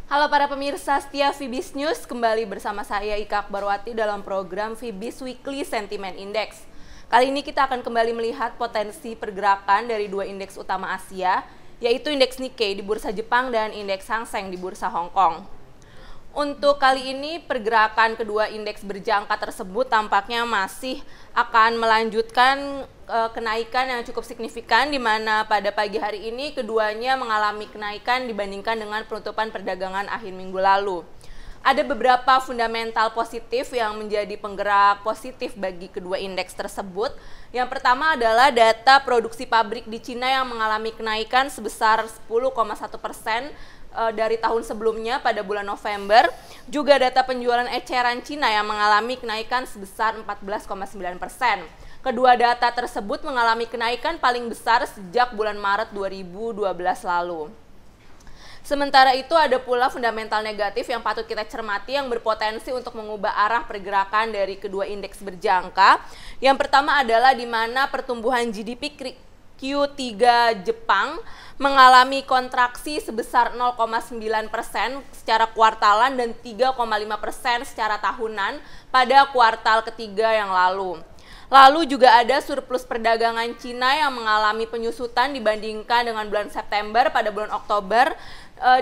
Halo para pemirsa setia Fibis News, kembali bersama saya Ika Akbarwati dalam program Fibis Weekly Sentiment Index. Kali ini kita akan kembali melihat potensi pergerakan dari dua indeks utama Asia, yaitu indeks Nikkei di bursa Jepang dan indeks Hang Seng di bursa Hong Kong. Untuk kali ini pergerakan kedua indeks berjangka tersebut tampaknya masih akan melanjutkan kenaikan yang cukup signifikan, di mana pada pagi hari ini keduanya mengalami kenaikan dibandingkan dengan penutupan perdagangan akhir minggu lalu. Ada beberapa fundamental positif yang menjadi penggerak positif bagi kedua indeks tersebut. Yang pertama adalah data produksi pabrik di Cina yang mengalami kenaikan sebesar 10,1% dari tahun sebelumnya pada bulan November. Juga data penjualan eceran Cina yang mengalami kenaikan sebesar 14,9%. Kedua data tersebut mengalami kenaikan paling besar sejak bulan Maret 2012 lalu. Sementara itu ada pula fundamental negatif yang patut kita cermati yang berpotensi untuk mengubah arah pergerakan dari kedua indeks berjangka. Yang pertama adalah di mana pertumbuhan GDP Q3 Jepang mengalami kontraksi sebesar 0,9% secara kuartalan dan 3,5% secara tahunan pada kuartal ketiga yang lalu. Lalu juga ada surplus perdagangan Cina yang mengalami penyusutan dibandingkan dengan bulan September pada bulan Oktober,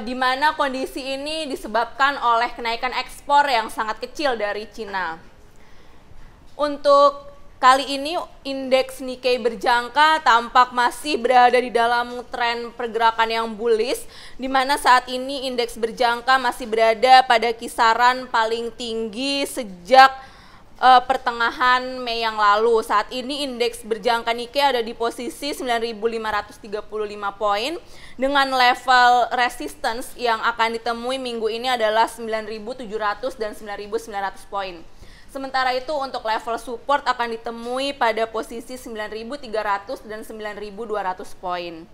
di mana kondisi ini disebabkan oleh kenaikan ekspor yang sangat kecil dari Cina. Untuk kali ini indeks Nikkei berjangka tampak masih berada di dalam tren pergerakan yang bullish, di mana saat ini indeks berjangka masih berada pada kisaran paling tinggi sejak pertengahan Mei yang lalu. Saat ini indeks berjangka Nikkei ada di posisi 9.535 poin dengan level resistance yang akan ditemui minggu ini adalah 9.700 dan 9.900 poin. Sementara itu untuk level support akan ditemui pada posisi 9.300 dan 9.200 poin.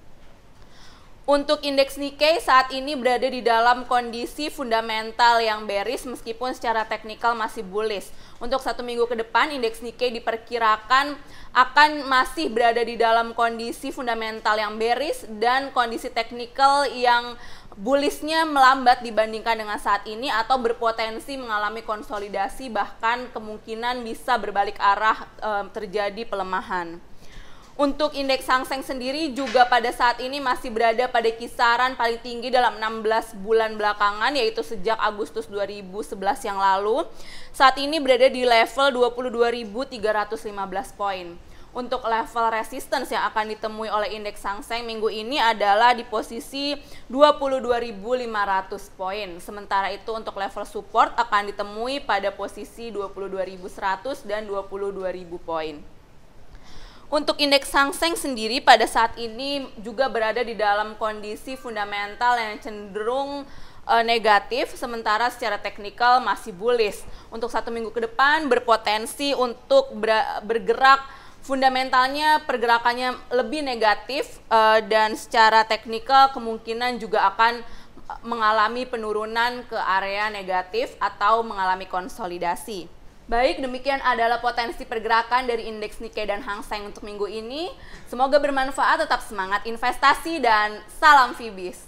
Untuk indeks Nikkei saat ini berada di dalam kondisi fundamental yang bearish meskipun secara teknikal masih bullish. Untuk satu minggu ke depan indeks Nikkei diperkirakan akan masih berada di dalam kondisi fundamental yang bearish dan kondisi teknikal yang bullishnya melambat dibandingkan dengan saat ini atau berpotensi mengalami konsolidasi, bahkan kemungkinan bisa berbalik arah terjadi pelemahan. Untuk indeks Hang Seng sendiri juga pada saat ini masih berada pada kisaran paling tinggi dalam 16 bulan belakangan, yaitu sejak Agustus 2011 yang lalu. Saat ini berada di level 22.315 poin. Untuk level resistance yang akan ditemui oleh indeks Hang Seng minggu ini adalah di posisi 22.500 poin. Sementara itu untuk level support akan ditemui pada posisi 22.100 dan 22.000 poin. Untuk indeks Hang Seng sendiri pada saat ini juga berada di dalam kondisi fundamental yang cenderung negatif, sementara secara teknikal masih bullish. Untuk satu minggu ke depan berpotensi untuk bergerak fundamentalnya pergerakannya lebih negatif dan secara teknikal kemungkinan juga akan mengalami penurunan ke area negatif atau mengalami konsolidasi. Baik, demikian adalah potensi pergerakan dari indeks Nikkei dan Hang Seng untuk minggu ini. Semoga bermanfaat, tetap semangat investasi dan salam Fibis.